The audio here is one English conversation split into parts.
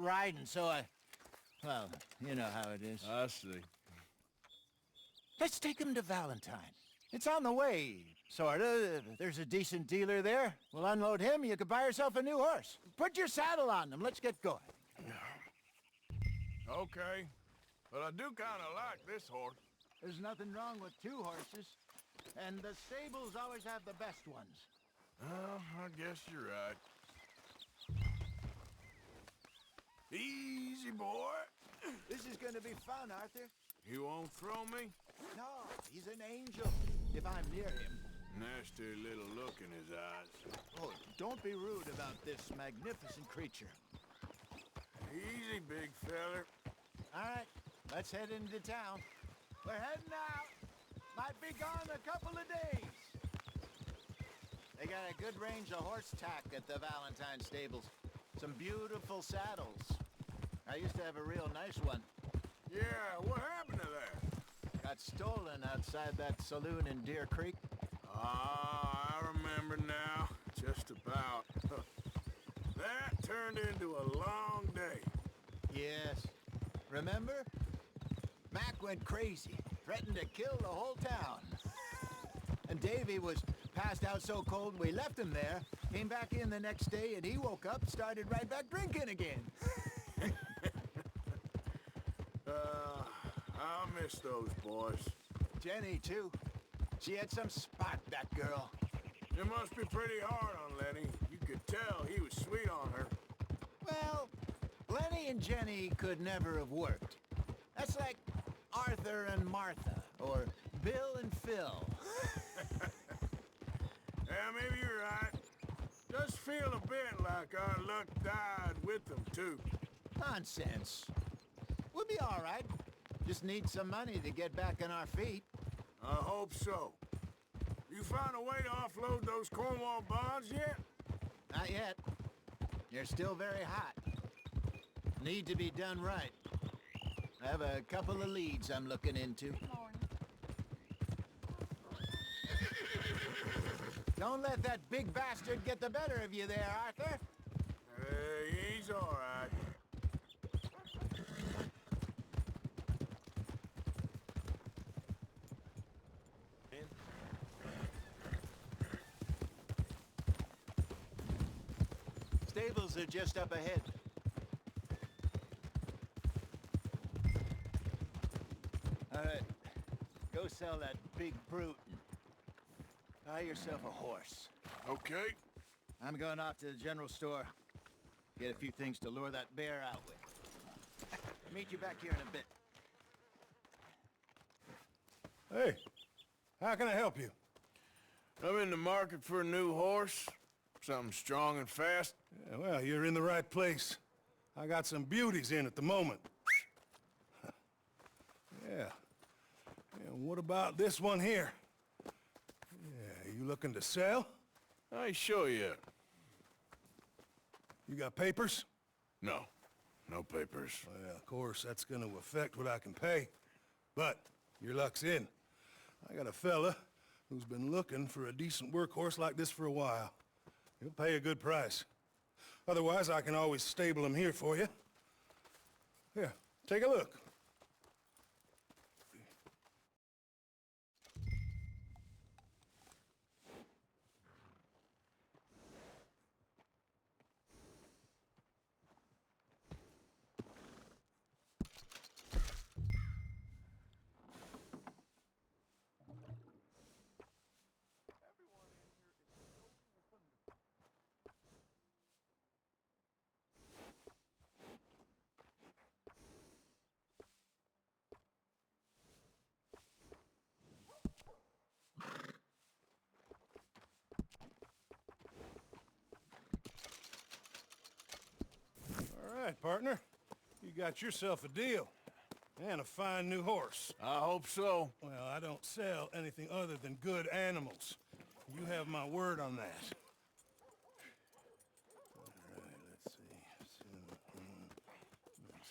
riding, so well, you know how it is. I see. Let's take him to Valentine. It's on the way, sorta. There's a decent dealer there. We'll unload him, you could buy yourself a new horse. Put your saddle on him, let's get going. Okay. But I do kind of like this horse. There's nothing wrong with two horses, and the stables always have the best ones. Well, I guess you're right. Easy, boy. This is gonna be fun, Arthur. You won't throw me? No, he's an angel, if I'm near him. Nasty little look in his eyes. Oh, don't be rude about this magnificent creature. Easy, big feller. All right, let's head into town. We're heading out. Might be gone a couple of days. They got a good range of horse tack at the Valentine stables. Some beautiful saddles. I used to have a real nice one. Yeah, what happened to that? Got stolen outside that saloon in Deer Creek. Ah, I remember now. Just about. That turned into a long day. Yes. Remember? Mac went crazy, threatened to kill the whole town. And Davy was passed out so cold we left him there, came back in the next day, and he woke up, started right back drinking again. I miss those boys. Jenny, too. She had some spark, that girl. It must be pretty hard on Lenny. You could tell he was sweet on her. Well, Lenny and Jenny could never have worked. That's like Arthur and Martha, or Bill and Phil. Yeah, maybe you're right. Does feel a bit like our luck died with them, too. Nonsense. We'll be all right. Just need some money to get back on our feet. I hope so. You found a way to offload those Cornwall bonds yet? Not yet. They're still very hot. Need to be done right. I have a couple of leads I'm looking into. Don't let that big bastard get the better of you there, Arthur. He's all right. Stables are just up ahead. All right, go sell that big brute and buy yourself a horse. Okay. I'm going off to the general store. Get a few things to lure that bear out with. Meet you back here in a bit. Hey, how can I help you? I'm in the market for a new horse. Something strong and fast. Yeah, well, you're in the right place. I got some beauties in at the moment. Yeah. And what about this one here? Yeah, you looking to sell? I show you. You got papers? No. No papers. Well, of course, that's gonna affect what I can pay. But your luck's in. I got a fella who's been looking for a decent workhorse like this for a while. He'll pay a good price. Otherwise, I can always stable him here for you. Here, take a look. All right, partner. You got yourself a deal. And a fine new horse. I hope so. Well, I don't sell anything other than good animals. You have my word on that. All right, let's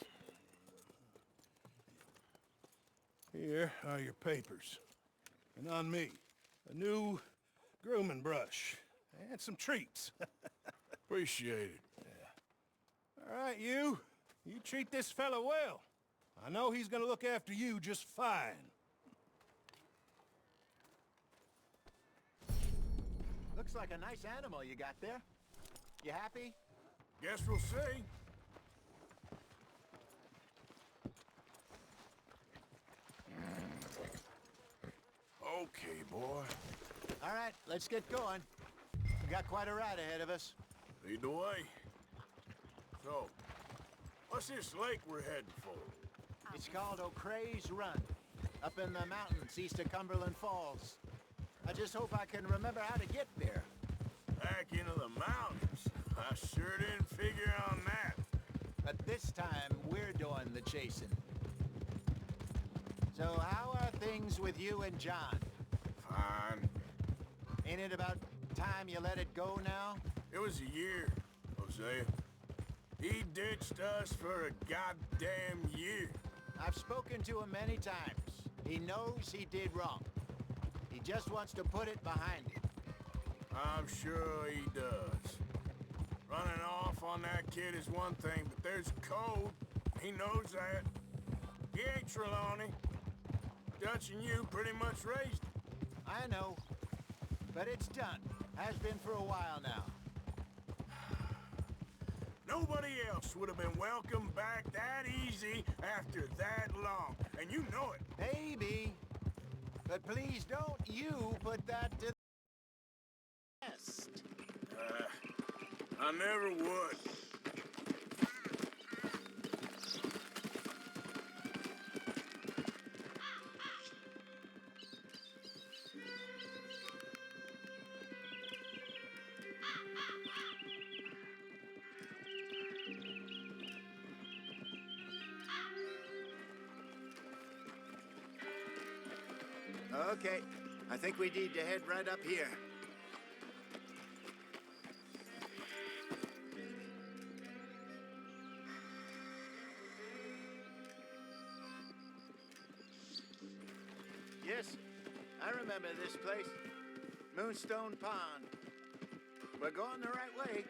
see. Here are your papers. And on me, a new grooming brush. And some treats. Appreciate it. All right, you. treat this fella well. I know he's gonna look after you just fine. Looks like a nice animal you got there. You happy? Guess we'll see. Okay, boy. All right, let's get going. We got quite a ride ahead of us. Lead the way. So, what's this lake we're heading for? It's called O'Creagh's Run, up in the mountains east of Cumberland Falls. I just hope I can remember how to get there. Back into the mountains? I sure didn't figure on that. But this time, we're doing the chasing. So how are things with you and John? Fine. Ain't it about time you let it go now? It was a year, Hosea. He ditched us for a goddamn year. I've spoken to him many times. He knows he did wrong. He just wants to put it behind him. I'm sure he does. Running off on that kid is one thing, but there's code. He knows that. He ain't Trelawney. Dutch and you pretty much raised him. I know. But it's done. Has been for a while now. Nobody else would have been welcomed back that easy after that long. And you know it. Maybe. But please don't you put that to the test. I never would. Okay. I think we need to head right up here. Yes, I remember this place. Moonstone Pond. We're going the right way.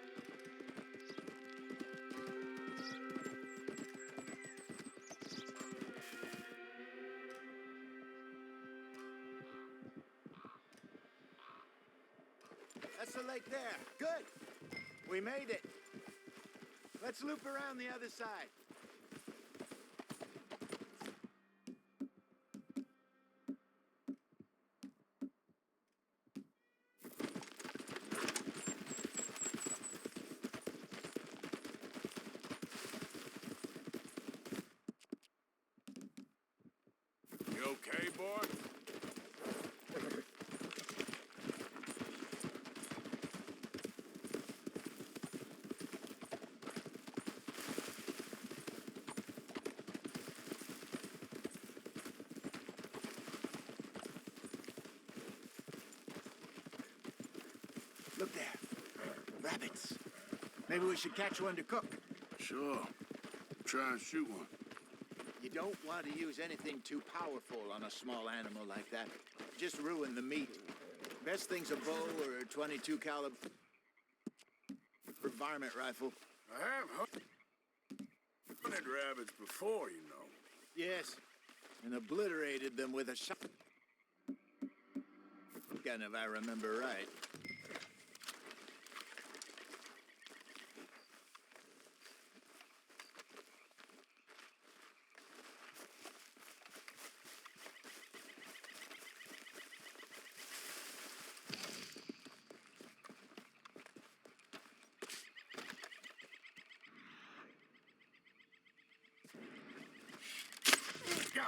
That's the lake there. Good. We made it. Let's loop around the other side. You okay, boy? Look there. Rabbits. Maybe we should catch one to cook. Sure. Try and shoot one. You don't want to use anything too powerful on a small animal like that. Just ruin the meat. Best thing's a bow or a 22 caliber varmint rifle. I have hunted rabbits before, you know. Yes, and obliterated them with a shotgun, if I remember right. Go!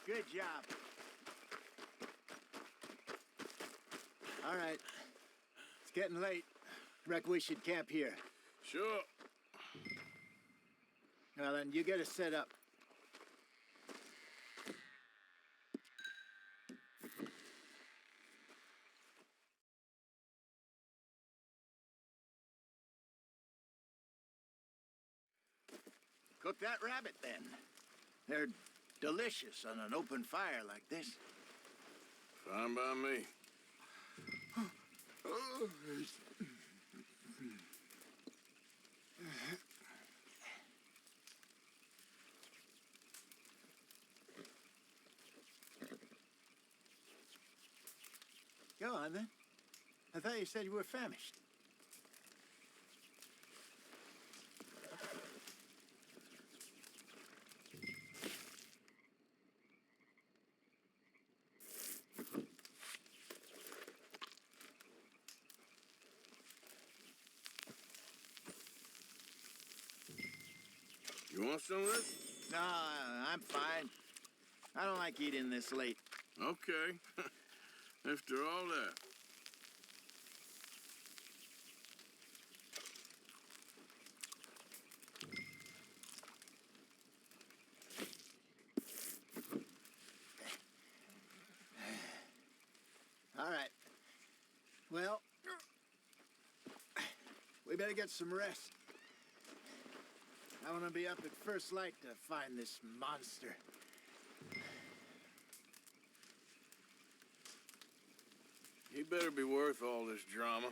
Good job. All right. It's getting late. Reckon we should camp here. Sure. Well, then, you get us set up. Cook that rabbit, then. They're delicious on an open fire like this. Fine by me. Go on, then. I thought you said you were famished. You want some of this? No, I'm fine. I don't like eating this late. Okay. After all that. All right. Well, we better get some rest. I want to be up at first light to find this monster. He better be worth all this drama.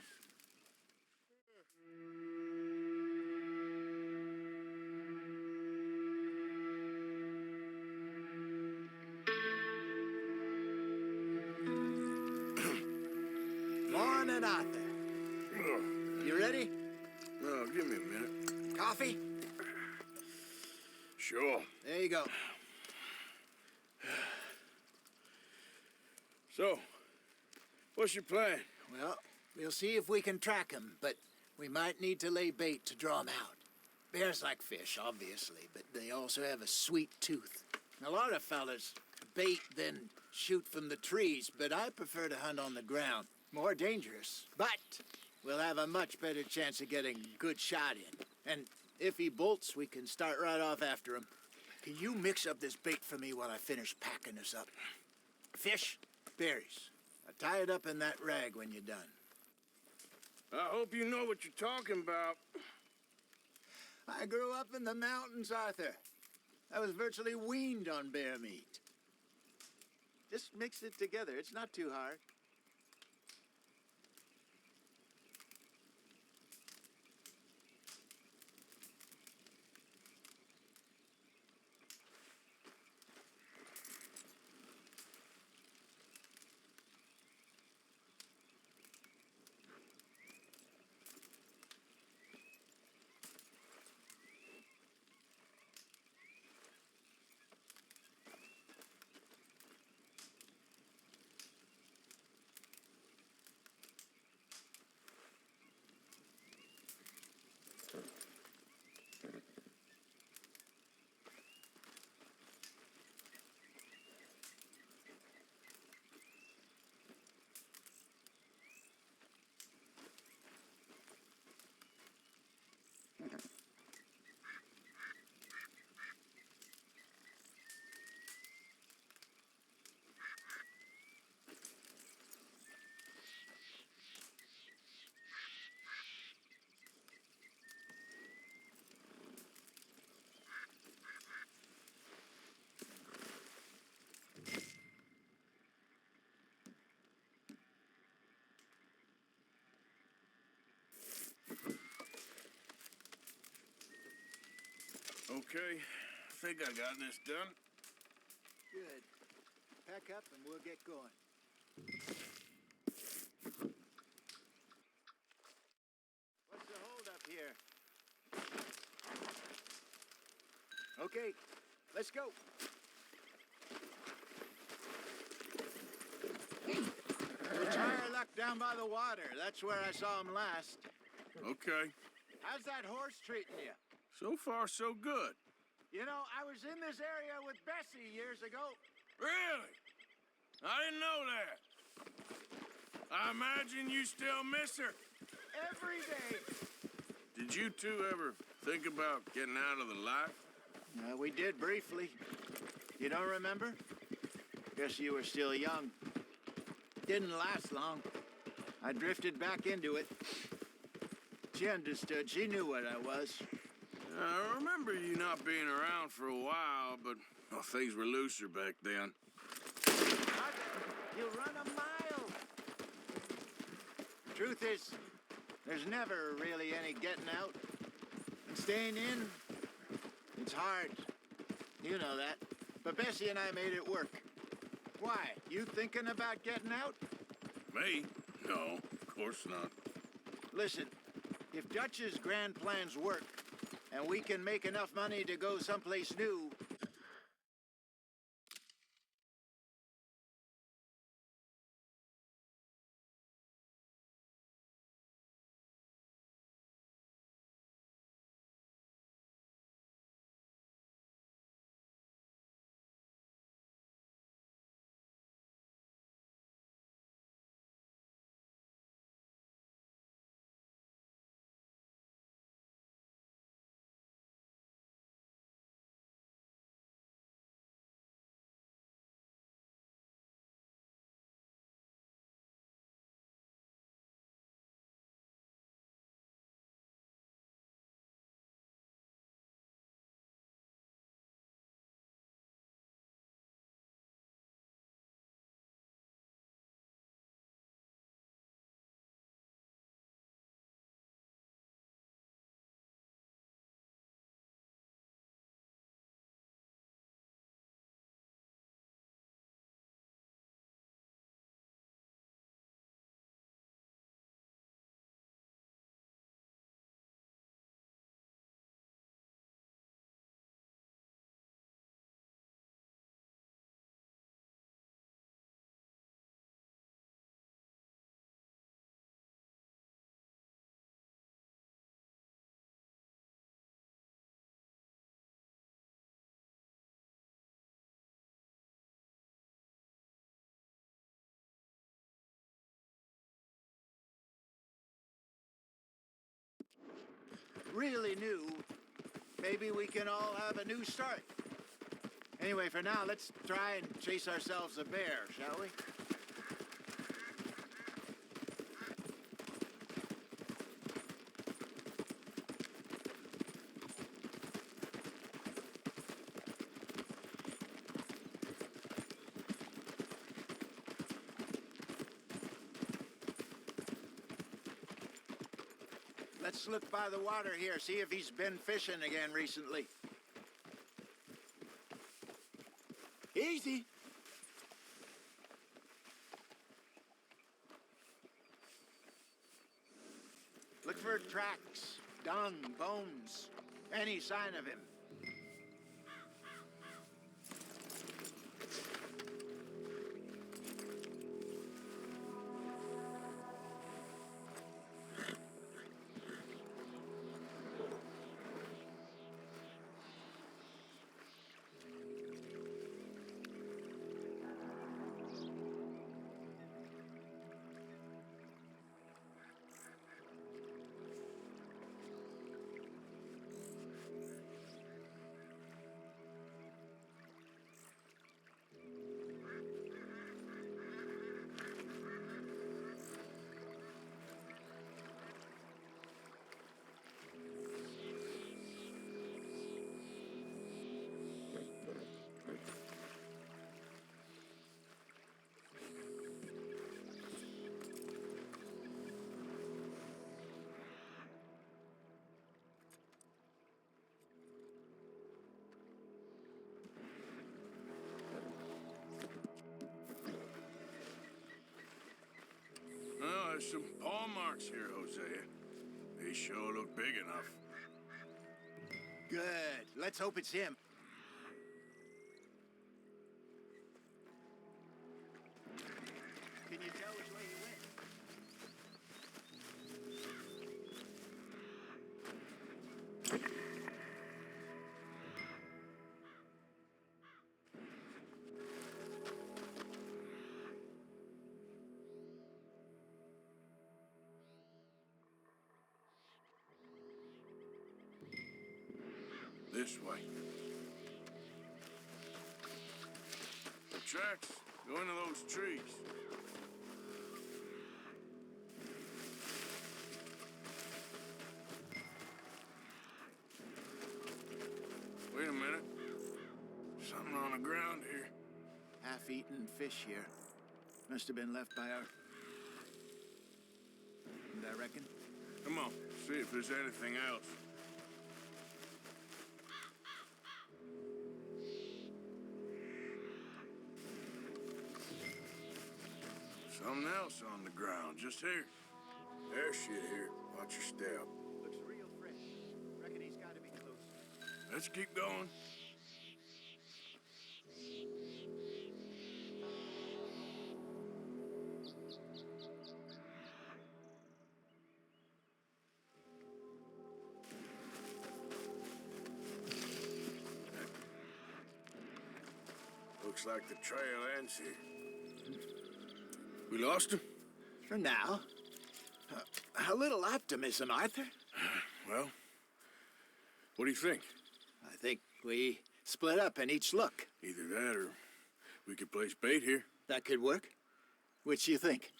Morning, Arthur. You ready? Oh, give me a minute. Coffee? Sure. There you go. So, what's your plan? Well, we'll see if we can track him, but we might need to lay bait to draw him out. Bears like fish, obviously, but they also have a sweet tooth. A lot of fellas bait, then shoot from the trees, but I prefer to hunt on the ground. More dangerous, but we'll have a much better chance of getting a good shot in. And if he bolts, we can start right off after him. Can you mix up this bait for me while I finish packing this up? Fish, berries. I'll tie it up in that rag when you're done. I hope you know what you're talking about. I grew up in the mountains, Arthur. I was virtually weaned on bear meat. Just mix it together. It's not too hard. Okay, I think I got this done. Good. Pack up and we'll get going. What's the holdup here? Okay, let's go. We'll try our luck down by the water. That's where I saw him last. Okay. How's that horse treating you? So far, so good. You know, I was in this area with Bessie years ago. Really? I didn't know that. I imagine you still miss her. Every day. Did you two ever think about getting out of the life? We did briefly. You don't remember? Guess you were still young. Didn't last long. I drifted back into it. She understood. She knew what I was. I remember you not being around for a while, but well, things were looser back then. You'll run a mile. Truth is, there's never really any getting out. And staying in, it's hard. You know that. But Bessie and I made it work. Why? You thinking about getting out? Me? No, of course not. Listen, if Dutch's grand plans work, and we can make enough money to go someplace new, really new, maybe we can all have a new start. Anyway, for now, let's try and chase ourselves a bear, shall we? Let's look by the water here, see if he's been fishing again recently. Easy. Look for tracks, dung, bones, any sign of him. Well, there's some paw marks here, Hosea. They sure look big enough. Good. Let's hope it's him. Can you tell which way he went? this way. The tracks go into those trees. Wait a minute. Something on the ground here. Half-eaten fish here. Must have been left by our... I reckon. Come on, see if there's anything else. Something else on the ground, just here. There's shit here. Watch your step. Looks real fresh. Reckon he's got to be close. Let's keep going. Looks like the trail ends here. We lost him? For now. A little optimism, Arthur. Well, what do you think? I think we split up and each look. Either that or we could place bait here. That could work. Which do you think?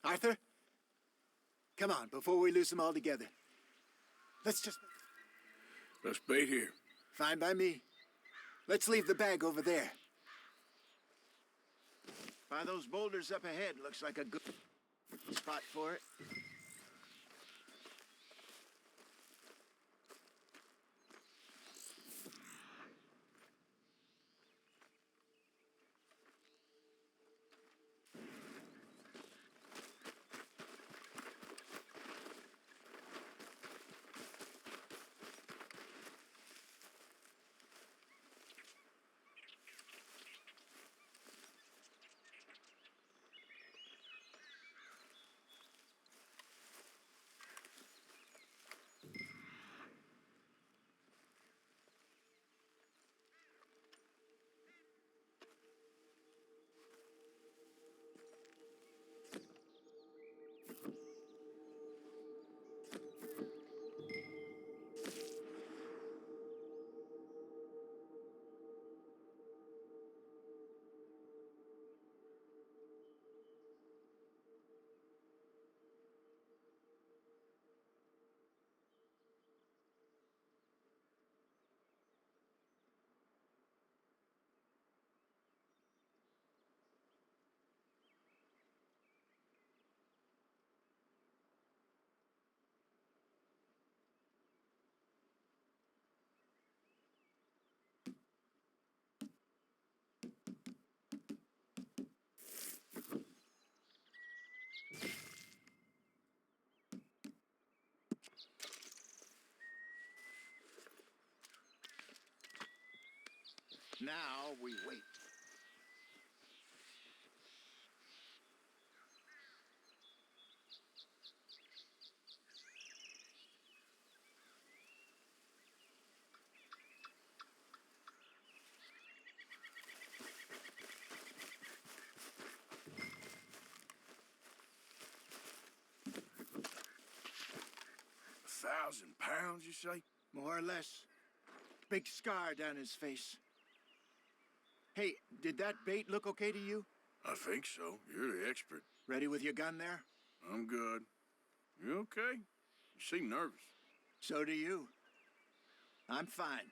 Arthur? Come on, before we lose them all together. Let's bait here. Fine by me. Let's leave the bag over there. By those boulders up ahead, looks like a good spot for it. Now we wait. £1,000, you say? More or less. Big scar down his face. Hey, did that bait look okay to you? I think so. You're the expert. Ready with your gun there? I'm good. You okay? You seem nervous. So do you. I'm fine.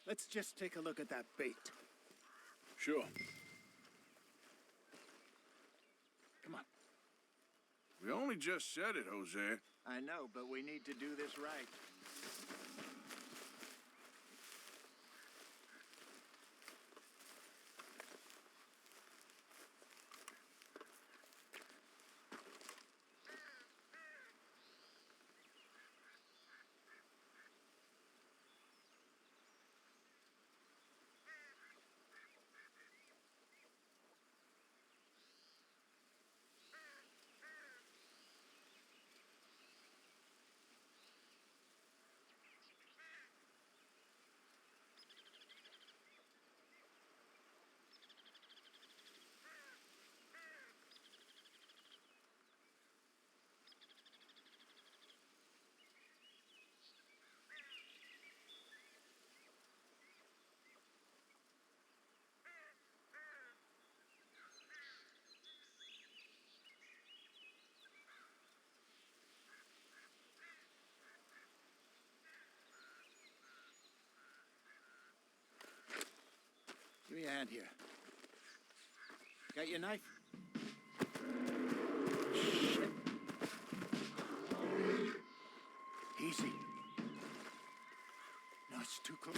Let's just take a look at that bait. Sure. Come on. We only just said it, Jose. I know, but we need to do this right. Give me a hand here. Got your knife? Shit. Easy. No, it's too close.